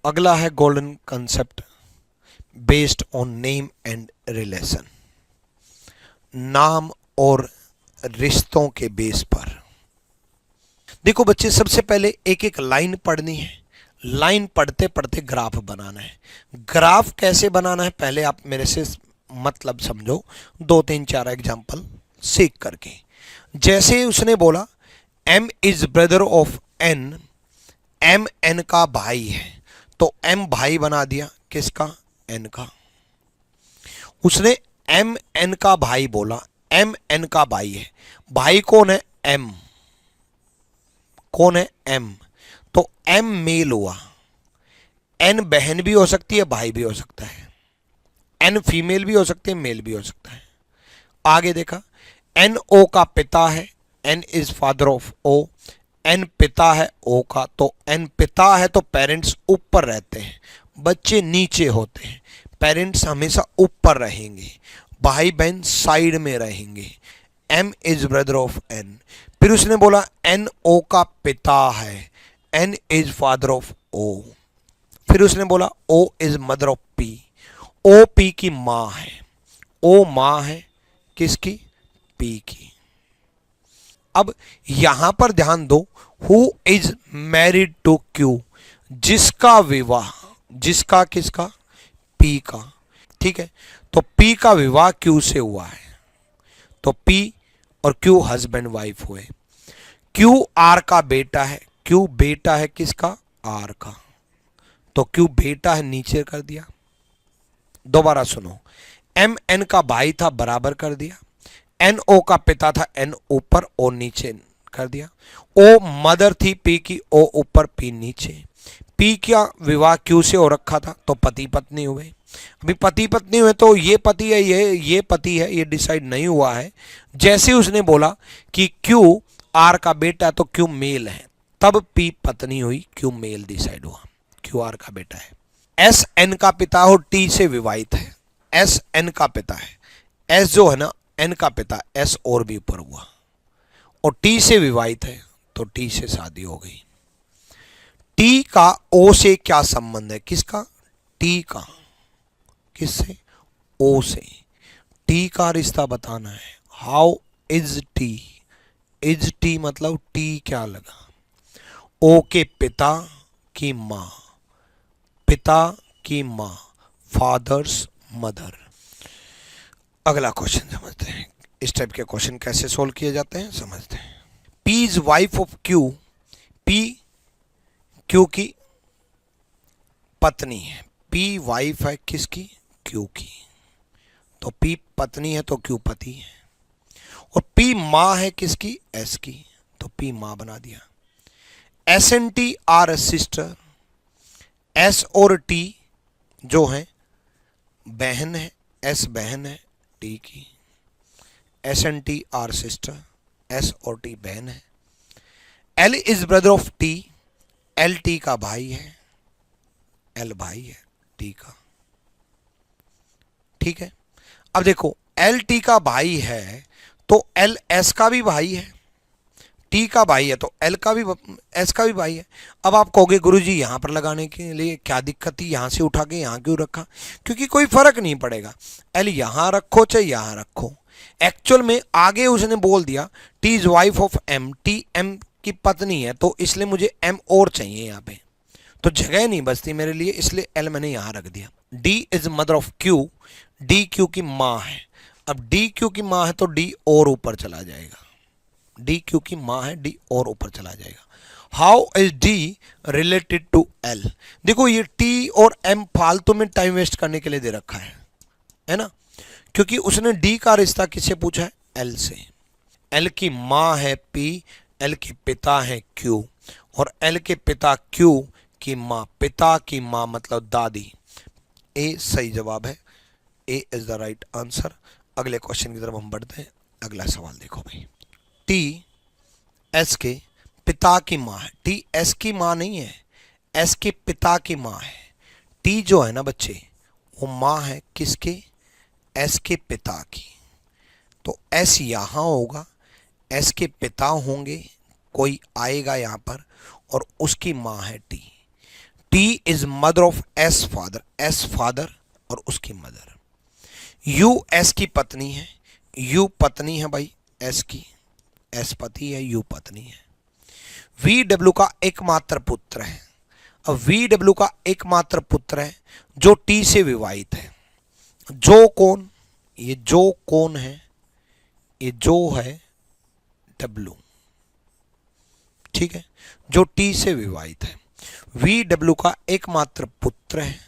अगला है golden concept based on name and relation. नाम और रिश्तों के बेस पर। देखो बच्चे, सबसे पहले एक एक लाइन पढ़नी है। लाइन पढ़ते पढ़ते ग्राफ बनाना है। ग्राफ कैसे बनाना है पहले आप मेरे से मतलब समझो, 2 3 4 एग्जाम्पल सीख करके। जैसे उसने बोला M is brother of N, M N का भाई है, तो M भाई बना दिया किसका? N का। उसने M N का भाई बोला, M N का भाई है। भाई कौन है? M। कौन है? M। तो M मेल हुआ। N बहन भी हो सकती है, भाई भी हो सकता है। N फीमेल भी हो सकती है, मेल भी हो सकता है। आगे देखा, N O का पिता है, N is father of O। N पिता है O का, तो N पिता है तो पेरेंट्स ऊपर रहते हैं, बच्चे नीचे होते हैं। पेरेंट्स हमेशा ऊपर रहेंगे, भाई बहन साइड में रहेंगे। M is brother of N। फिर उसने बोला N O का पिता है, N is father of O। फिर उसने बोला O is mother of P, O P की माँ है। O माँ है किसकी? P की। अब यहां पर ध्यान दो, who is married to Q, जिसका विवाह, जिसका किसका? P का। ठीक है, तो P का विवाह Q से हुआ है, तो P और Q हस्बैंड वाइफ हुए। Q R का बेटा है, Q बेटा है किसका? R का, तो Q बेटा है, नीचे कर दिया। दोबारा सुनो, M N का भाई था, बराबर कर दिया। N O का पिता था, N ऊपर O नीचे कर दिया। O मदर थी P की, O ऊपर P नीचे। P का विवाह Q से हो रखा था, तो पति पत्नी हुए। अभी पति पत्नी हुए तो ये पति है, ये पति है, ये डिसाइड नहीं हुआ है। जैसे उसने बोला कि Q R का बेटा, तो Q मेल है, तब P पत्नी हुई, Q मेल डिसाइड हुआ, Q R का बेटा है। S N का पिता हो, T से विवाहित है, S N का पिता है। S जो है ना, N का पिता, S और भी ऊपर हुआ, और T से विवाहित है, तो T से शादी हो गई। T का O से क्या संबंध है? किसका? T का। किससे? O से। T का रिश्ता बताना है। How is T? Is T मतलब T क्या लगा? O के पिता की मां, पिता की मां, फादर्स मदर। अगला क्वेश्चन समझते हैं, इस टाइप के क्वेश्चन कैसे सोल्व किए जाते हैं समझते हैं। P is wife of Q, P Q की पत्नी है। P वाइफ है किसकी? Q की, तो P पत्नी है तो Q पति है। और P माँ है किसकी? S की, तो P माँ बना दिया। S and T are sister, S और T जो है बहन है, S बहन है T की। S and T are sister, S और T बहन है। L is brother of T, L T का भाई है, L भाई है T का। ठीक है, अब देखो L T का भाई है तो L S का भी भाई है, T का भाई है तो L का भी S का भी भाई है। अब आप कहोगे गुरुजी यहां पर लगाने के लिए क्या दिक्कत थी, यहां से उठा के यहां क्यों रखा? क्योंकि कोई फर्क नहीं पड़ेगा, L यहां रखो चाहे यहां रखो। एक्चुअल में आगे उसने बोल दिया T is wife of M, T M की पत्नी है, तो इसलिए मुझे M और चाहिए यहाँ पे, तो जगह नहीं बचती मेरे लिए, इसलिए L मैंने यहां रख दिया। D is mother of Q, D Q की माँ है। अब D Q की माँ है तो D और ऊपर चला जाएगा, D Q की माँ है, D और ऊपर चला जाएगा। How is D related to L? देखो ये T और M फालतू में टाइम वेस्ट करने के लिए दे रखा है ना, क्योंकि उसने D का रिश्ता किससे पूछा है? L से। L की माँ है P, L के पिता है Q, और L के पिता Q की माँ, पिता की माँ मतलब दादी। ए सही जवाब है, ए इज द राइट आंसर। अगले क्वेश्चन की तरफ हम बढ़ते हैं। अगला सवाल देखो भाई, टी एस के पिता की माँ है, टी एस की माँ नहीं है, एस के पिता की माँ है। टी जो है ना बच्चे, वो माँ है किसके? एस के पिता की, तो एस यहाँ होगा, एस के पिता होंगे, कोई आएगा यहाँ पर, और उसकी माँ है T. T is mother of S father, S father और उसकी मदर। यू एस की पत्नी है, यू पत्नी है भाई एस की, एस पति है, यू पत्नी है। वी डब्ल्यू का एकमात्र पुत्र है। अब वी डब्ल्यू का एकमात्र पुत्र है जो टी से विवाहित है। जो कौन, ये जो कौन है, ये जो है डब्ल्यू, ठीक है, जो टी से विवाहित है। वी डब्ल्यू का एकमात्र पुत्र है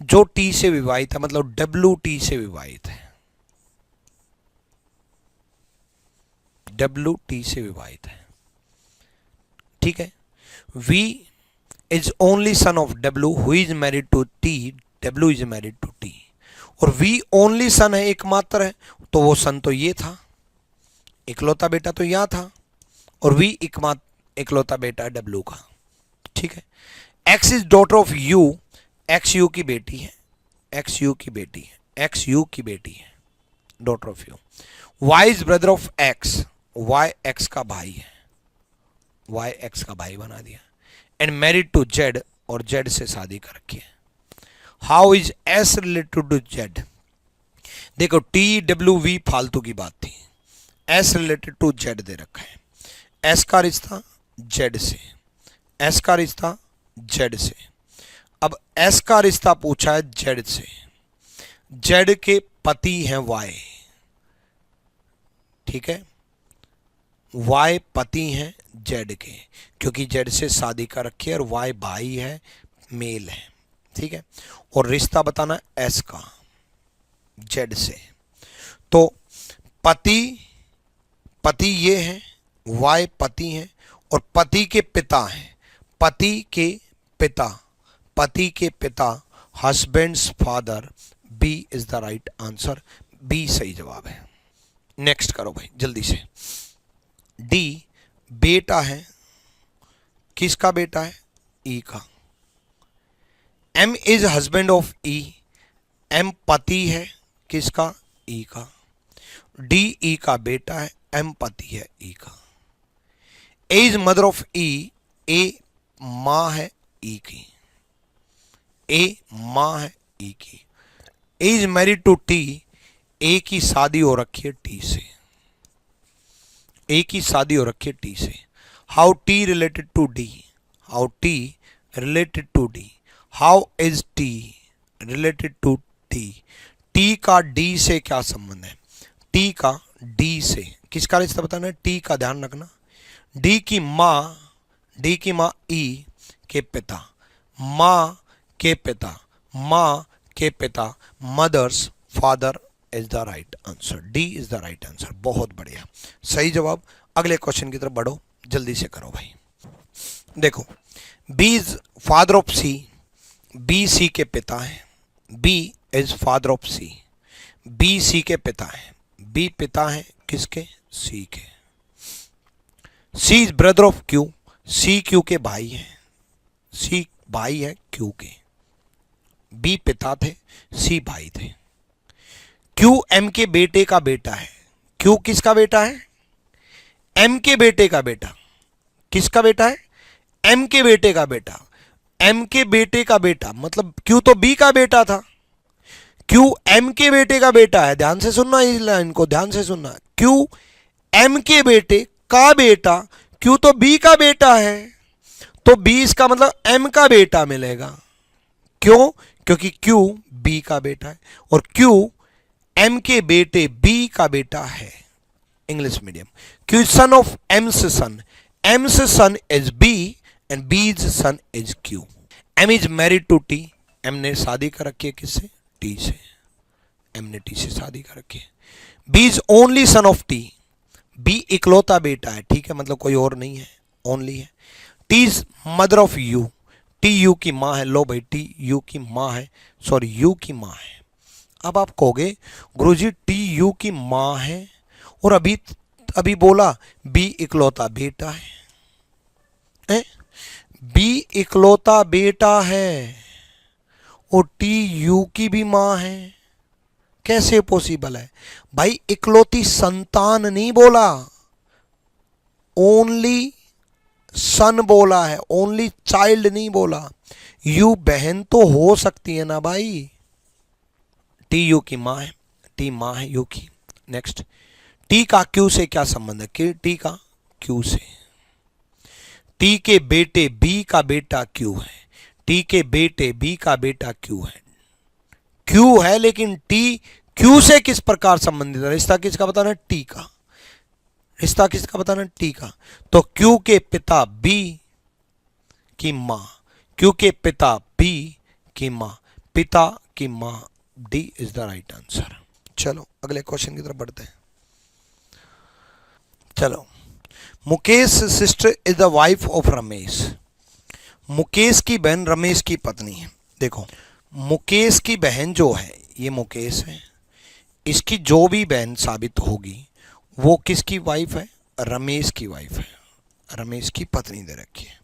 जो टी से विवाहित है, मतलब डब्ल्यू टी से विवाहित है, डब्ल्यू टी से विवाहित है, ठीक है। V is only son of W who is married to T, W is married to T. और वी ओनली सन है, एकमात्र है, तो वो सन तो ये था, इकलौता बेटा तो यहां था, और वी इकलौता बेटा डब्ल्यू का, ठीक है। X is daughter of you, x you की बेटी है, एक्स यू की बेटी है, एक्स यू की बेटी है, daughter of U. Y is brother of X, Y X का भाई है, वाई एक्स का भाई बना दिया। एंड मैरिड टू जेड, और जेड से शादी कर रखी है। How is S related to Z, देखो टी डब्ल्यू वी फालतू की बात थी, एस रिलेटेड टू जेड दे रखा है। एस का रिश्ता जेड से, एस का रिश्ता जेड से। अब एस का रिश्ता पूछा है जेड से, जेड के पति हैं वाई, ठीक है, वाई पति हैं जेड के, क्योंकि जेड से शादी कर रखी है, और वाई भाई है, मेल है, ठीक है। और रिश्ता बताना एस का जेड से। तो पति, पति ये है, वाई पति हैं, और पति के पिता हैं, पति के पिता, पति के पिता, husband's father, B is the right answer, B सही जवाब है। नेक्स्ट करो भाई जल्दी से। डी बेटा है, किसका बेटा है, ई का। M is husband of E, M पति है, किसका, ई का। डी ई का बेटा है, एम पति है ई का। ए इज मदर ऑफ ई, ए मां है ई की, ए मां है ई की। ए इज मैरिड टू टी, ए की शादी हो रखी है टी से, ए की शादी हो रखी है टी से। How T related to D, how T related to D, how is T related to T. T का डी से क्या संबंध है, टी का डी से, किसका रिश्ता बताना है, टी का ध्यान रखना। डी की माँ, डी की माँ ई के पिता, माँ के पिता, माँ के पिता, mother's father is the right answer, D is the right answer. बहुत बढ़िया, सही जवाब। अगले क्वेश्चन की तरफ बढ़ो, जल्दी से करो भाई। देखो B is father of C, B C के पिता है, B is father of C, B C के पिता है, बी पिता है किसके, सी के। C is brother of Q, C Q के भाई है, सी भाई है क्यू के। बी पिता थे, सी भाई थे। क्यू एम के बेटे का बेटा है, क्यू किसका बेटा है, एम के बेटे का बेटा, किसका बेटा है, एम के बेटे का बेटा, एम के बेटे का बेटा, मतलब क्यू तो बी का बेटा था, क्यू एम के बेटे का बेटा है। ध्यान से सुनना इस लाइन को, ध्यान से सुनना। क्यू एम के बेटे का बेटा, क्यू तो बी का बेटा है, तो बी इसका मतलब एम का बेटा मिलेगा। क्यों, क्योंकि क्यू बी का बेटा है और क्यू एम के बेटे बी का बेटा है। English medium. Q son of M's son, M's son is B and B's son is Q. M is married to T, M ने शादी कर रखी है किससे, टी से, एम ने टी से शादी कर रखी है। B is only son of T, B इकलौता बेटा है, ठीक है, मतलब कोई और नहीं है, ओनली है। T is mother of you, T U की माँ है। लो भाई, टी यू की माँ है, सॉरी यू की माँ है। अब आप कहोगे गुरुजी टी यू की माँ है और अभी बोला बी इकलौता बेटा है, बी इकलौता बेटा है और टी यू की भी माँ है, कैसे पॉसिबल है भाई। इकलौती संतान नहीं बोला, ओनली सन बोला है, ओनली चाइल्ड नहीं बोला। यू बहन तो हो सकती है ना भाई। टी यू की माँ है, टी माँ है यू की। नेक्स्ट, टी का क्यू से क्या संबंध है? कि टी का क्यू से। टी के बेटे बी का बेटा क्यू है, टी के बेटे बी का बेटा क्यू है। क्यू है लेकिन टी क्यू से किस प्रकार संबंधित है? रिश्ता किसका बताना? टी का। रिश्ता किसका बताना? टी का। तो क्यू के पिता बी की मां, क्यू के पिता बी की मां, पिता की मां, D is the right answer. चलो अगले क्वेश्चन की तरफ बढ़ते हैं। चलो, Mukesh sister is the wife of Ramesh. Mukesh की बहन रमेश की पत्नी है। देखो, मुकेश की बहन जो है, ये मुकेश है, इसकी जो भी बहन साबित होगी वो किसकी वाइफ है? रमेश की वाइफ है। रमेश की पत्नी दे रखी है,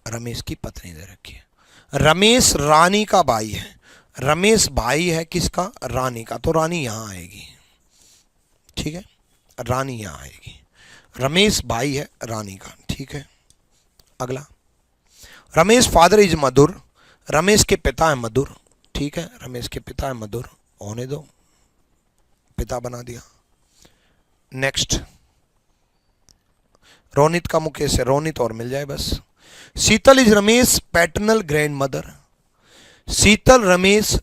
रमेश की पत्नी दे रखी है। रमेश रानी का भाई है, रमेश भाई है किसका? रानी का। तो रानी यहां आएगी, ठीक है, रानी यहां आएगी। रमेश भाई है रानी का, ठीक है। अगला, रमेश फादर इज मधुर। रमेश के पिता है मधुर, ठीक है, रमेश के पिता है मधुर, होने दो, पिता बना दिया। नेक्स्ट, रोनित का मुकेश है, रोनित और मिल जाए बस। Sheetal is Ramesh paternal grandmother. Sheetal Ramesh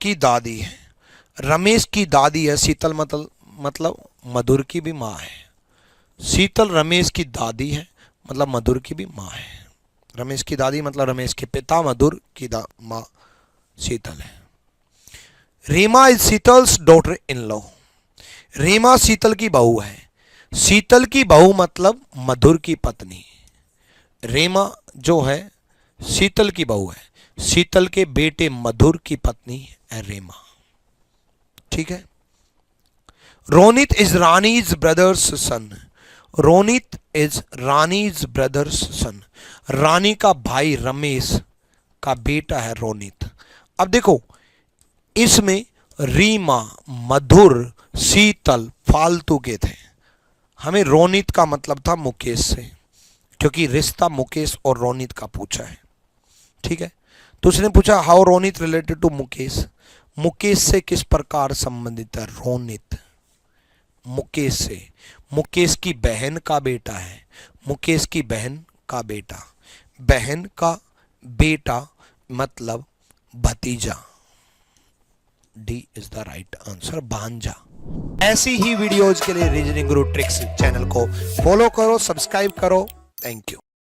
की दादी है, रमेश की दादी है शीतल, मतलब मधुर की भी माँ है। शीतल रमेश की दादी है, मतलब मधुर की भी माँ है। रमेश की दादी मतलब रमेश के पिता, मधुर की माँ शीतल है। Reema is Sheetal's daughter in law. Reema Sheetal की बहू है, शीतल की बहू मतलब मधुर की पत्नी। रीमा जो है शीतल की बहू है, शीतल के बेटे मधुर की पत्नी है रीमा, ठीक है। Ronit is Rani's brother's son. Ronit is Rani's brother's son. Rani का भाई रमेश का बेटा है रोनित। अब देखो, इसमें रीमा, मधुर, शीतल फालतू के थे। हमें रोनित का मतलब था मुकेश से, क्योंकि रिश्ता मुकेश और रोनित का पूछा है, ठीक है। तो उसने पूछा how Ronit related to Mukesh. Mukesh से किस प्रकार संबंधित है रोनित? मुकेश से, मुकेश की बहन का बेटा है, मुकेश की बहन का बेटा, बहन का बेटा मतलब भतीजा, D is the right answer, भांजा। ऐसी ही वीडियोज के लिए रीजनिंग गुरु ट्रिक्स चैनल को फॉलो करो, सब्सक्राइब करो। Thank you.